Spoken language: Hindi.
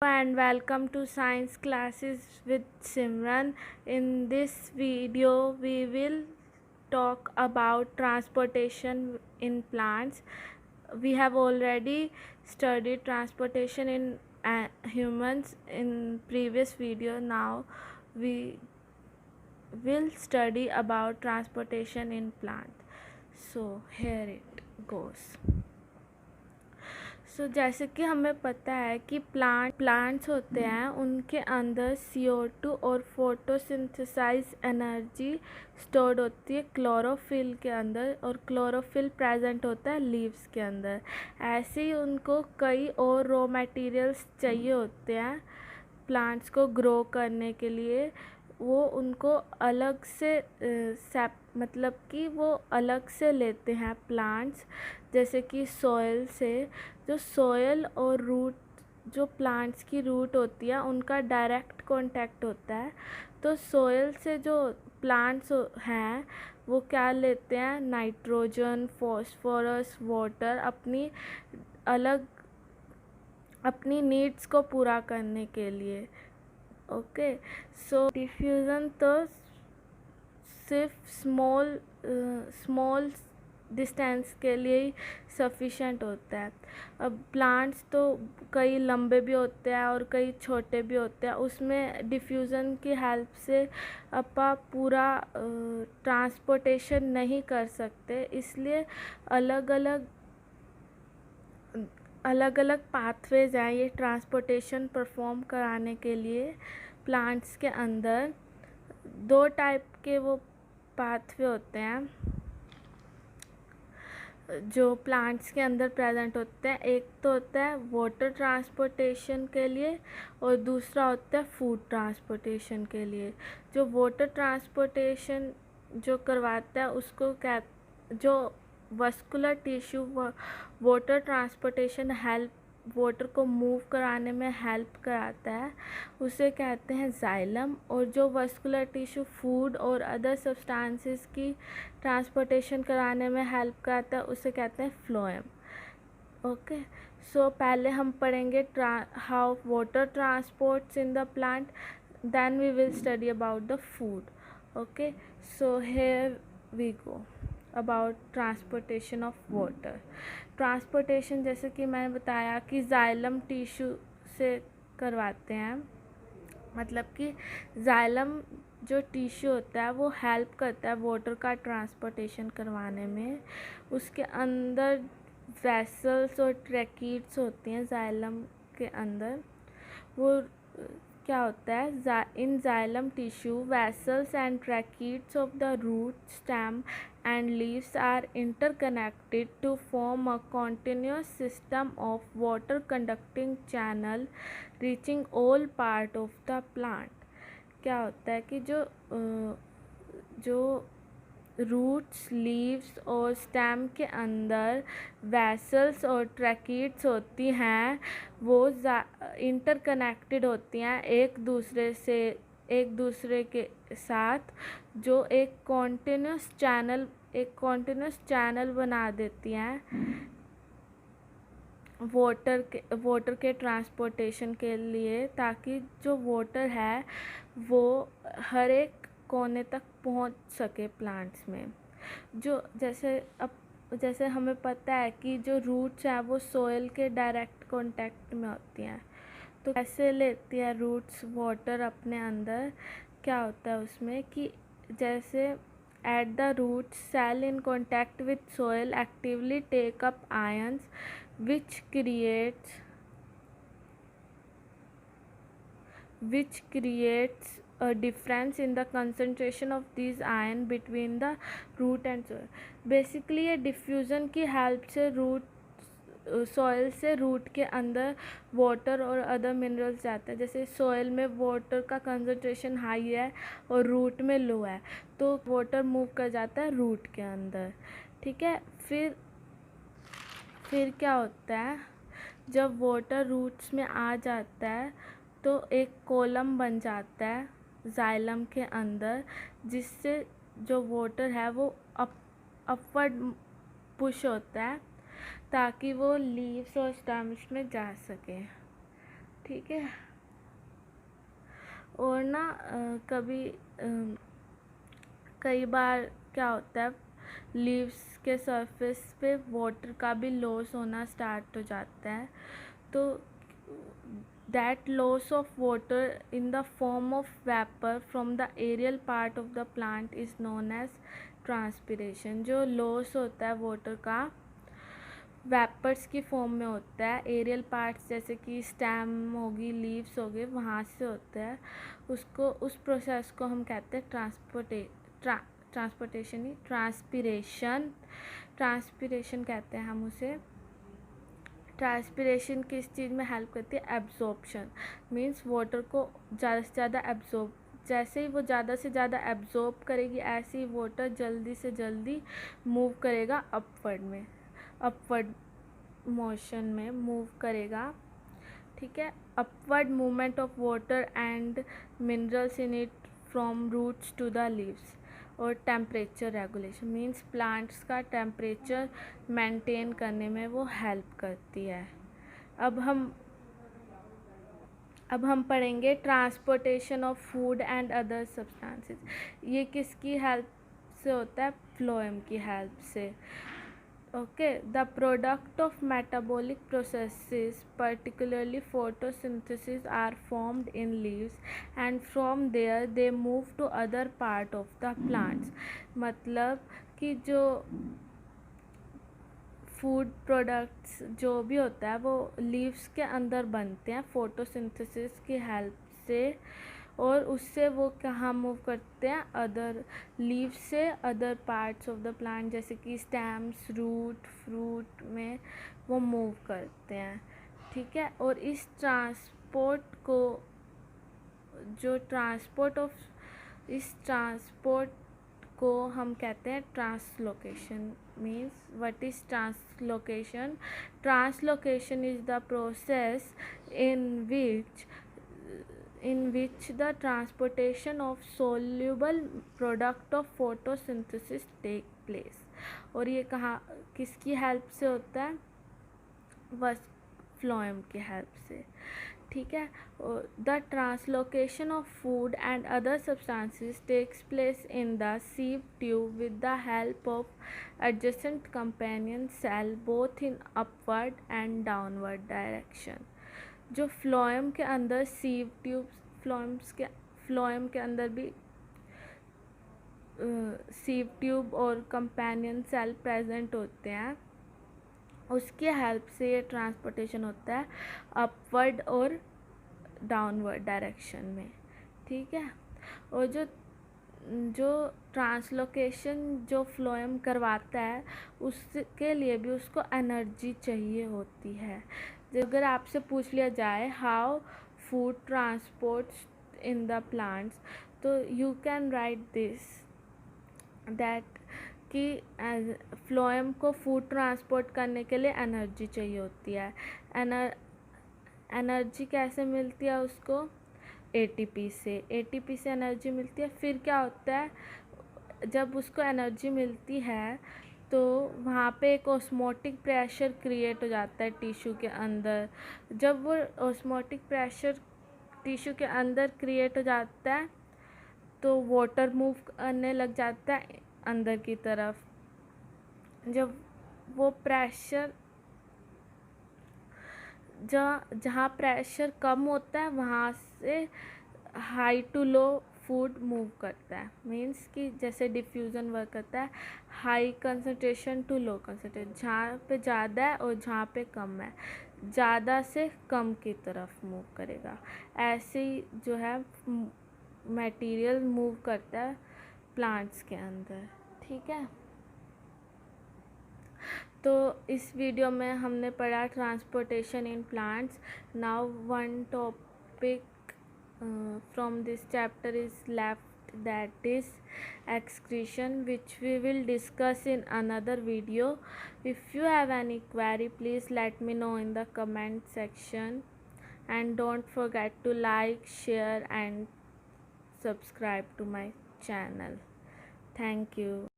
And welcome to science classes with Simran. In this video we will talk about transportation in plants. We have already studied transportation in humans in previous video. Now we will study about transportation in plant. So here it goes. जैसे कि हमें पता है कि प्लांट्स होते हैं, उनके अंदर CO2 और फोटोसिंथेसाइज एनर्जी स्टोर्ड होती है क्लोरोफिल के अंदर, और क्लोरोफिल प्रेजेंट होता है लीव्स के अंदर। ऐसे ही उनको कई और रॉ मटेरियल्स चाहिए होते हैं प्लांट्स को ग्रो करने के लिए। वो उनको अलग से मतलब कि वो अलग से लेते हैं प्लांट्स, जैसे कि सॉइल से। जो सॉइल और रूट, जो प्लांट्स की रूट होती है, उनका डायरेक्ट कांटेक्ट होता है। तो सॉइल से जो प्लांट्स हैं वो क्या लेते हैं, नाइट्रोजन, फॉस्फोरस, वाटर, अपनी नीड्स को पूरा करने के लिए। ओके, सो डिफ्यूज़न तो सिर्फ स्मॉल डिस्टेंस के लिए ही सफिशेंट होता है। अब प्लांट्स तो कई लंबे भी होते हैं और कई छोटे भी होते हैं, उसमें डिफ्यूज़न की हेल्प से अपा पूरा ट्रांसपोर्टेशन नहीं कर सकते। इसलिए अलग अलग पाथवेज हैं ये ट्रांसपोर्टेशन परफॉर्म कराने के लिए। प्लांट्स के अंदर दो टाइप के वो पाथवे होते हैं जो प्लांट्स के अंदर प्रेजेंट होते हैं। एक तो होता है वाटर ट्रांसपोर्टेशन के लिए और दूसरा होता है फूड ट्रांसपोर्टेशन के लिए। जो वाटर ट्रांसपोर्टेशन जो करवाता है उसको जो vascular tissue water transportation water को मूव कराने में हेल्प कराता है, उसे कहते हैं जाइलम। और जो वस्कुलर टिश्यू फूड और अदर सब्सटेंसेस की ट्रांसपोर्टेशन कराने में हेल्प कराता है, उसे कहते हैं फ्लोएम। ओके, सो पहले हम पढ़ेंगे how water transports in the plant, then we will study about the food. Okay, so here we go about transportation of water. Transportation जैसे कि मैंने बताया कि जाइलम टिश्यू से करवाते हैं, मतलब कि जाइलम जो टिश्यू होता है वो हेल्प करता है वाटर का ट्रांसपोर्टेशन करवाने में। उसके अंदर वेसल्स और ट्रैकीड्स होती हैं जाइलम के अंदर। वो क्या होता है, in xylem tissue vessels and tracheids of the root, stem and leaves are interconnected to form a continuous system of water conducting channel reaching all part of the plant। क्या होता है कि जो रूट्स, लीव्स और स्टेम के अंदर वेसल्स और ट्रैकीड्स होती हैं वो इंटरकनेक्टेड होती हैं एक दूसरे के साथ, जो एक कॉन्टिन्यूस चैनल बना देती हैं वाटर के ट्रांसपोर्टेशन के लिए, ताकि जो वाटर है वो हर एक कोने तक पहुंच सके प्लांट्स में। जैसे हमें पता है कि जो रूट्स हैं वो सॉइल के डायरेक्ट कांटेक्ट में होती हैं, तो कैसे लेती है रूट्स वाटर अपने अंदर। क्या होता है उसमें कि जैसे at the root cell in contact with soil actively take up ions which creates a difference in the concentration of these ion between the root and soil। Basically ये डिफ्यूज़न की हेल्प से सॉइल से रूट के अंदर वाटर और अदर मिनरल्स जाते हैं। जैसे सॉइल में वाटर का कंसंट्रेशन हाई है और रूट में लो है, तो वाटर मूव कर जाता है रूट के अंदर। ठीक है, फिर क्या होता है, जब वाटर रूट्स में आ जाता है तो एक कॉलम बन जाता है जाइलम के अंदर, जिससे जो वाटर है वो अपवर्ड पुश होता है ताकि वो लीव्स और स्टेम्स में जा सके। ठीक है। और ना कई बार क्या होता है, लीव्स के सरफेस पे वाटर का भी लॉस होना स्टार्ट हो जाता है। तो that loss of water in the form of vapor from the aerial part of the plant is known as transpiration। जो लॉस होता है वाटर का वेपर्स की फॉर्म में होता है, एरियल पार्ट्स जैसे कि स्टेम होगी, लीव्स हो गए, वहाँ से होता है। उस प्रोसेस को हम कहते हैं ट्रांसपिरेशन कहते हैं हम उसे। ट्रांसपिरेशन किस चीज़ में हेल्प करती है? एब्जॉर्प्शन, मीन्स वाटर को ज़्यादा से ज़्यादा एब्जॉर्ब, जैसे ही वो ज़्यादा से ज़्यादा एब्जॉर्ब करेगी ऐसे ही वाटर जल्दी से जल्दी मूव करेगा अपवर्ड मोशन में मूव करेगा। ठीक है। Upward movement of water and minerals in it from roots to the leaves. और टेम्परेचर रेगुलेशन, मीन्स प्लांट्स का टेम्परेचर मेंटेन करने में वो हेल्प करती है। अब हम पढ़ेंगे transportation of food and other substances. ये किसकी हेल्प से होता है? फ्लोएम की हेल्प से। Okay, the product of metabolic processes particularly photosynthesis are formed in leaves and from there they move to other part of the plants। मतलब कि जो फूड प्रोडक्ट्स जो भी होता है वो लीव्स के अंदर बनते हैं फोटोसिंथेसिस की हेल्प से, और उससे वो कहाँ मूव करते हैं? अदर लीव्स से other parts of the plant जैसे कि स्टेम्स, रूट, फ्रूट में वो मूव करते हैं। ठीक है। और इस ट्रांसपोर्ट को हम कहते हैं translocation. Means what is translocation? Translocation is the process in which the transportation of soluble product of photosynthesis take place। और ये किसकी हेल्प से होता है? बस फ्लोएम की हेल्प से। ठीक है। The translocation of food and other substances takes place in the sieve tube with the help of adjacent companion cell both in upward and downward direction. जो फ्लोएम के अंदर सीव ट्यूब, फ्लोएम के अंदर भी सीव ट्यूब और कंपेनियन सेल प्रेजेंट होते हैं, उसकी हेल्प से ये ट्रांसपोर्टेशन होता है अपवर्ड और डाउनवर्ड डायरेक्शन में। ठीक है। और जो ट्रांसलोकेशन जो फ्लोएम करवाता है उसके लिए भी उसको एनर्जी चाहिए होती है। अगर आपसे पूछ लिया जाए how food transports in the plants, तो you can write this that कि फ्लोएम को फूड ट्रांसपोर्ट करने के लिए एनर्जी चाहिए होती है। एनर्जी कैसे मिलती है उसको? एटीपी से एनर्जी मिलती है। फिर क्या होता है, जब उसको एनर्जी मिलती है तो वहाँ पे एक ऑस्मोटिक प्रेशर क्रिएट हो जाता है टिश्यू के अंदर। जब वो ऑस्मोटिक प्रेशर टिश्यू के अंदर क्रिएट हो जाता है तो वाटर मूव करने लग जाता है अंदर की तरफ। जब वो प्रेशर जहाँ प्रेशर कम होता है वहाँ से high to low food move करता है। मीन्स कि जैसे डिफ्यूज़न वर्क करता है, high concentration to low concentration, जहाँ पे ज़्यादा है और जहाँ पे कम है, ज़्यादा से कम की तरफ मूव करेगा। ऐसे ही जो है मटेरियल मूव करता है प्लांट्स के अंदर। ठीक है। तो इस वीडियो में हमने पढ़ा transportation in plants. Now one topic from this chapter is left, that is excretion, which we will discuss in another video. If you have any query, please let me know in the comment section, and don't forget to like, share and subscribe to my channel. Thank you.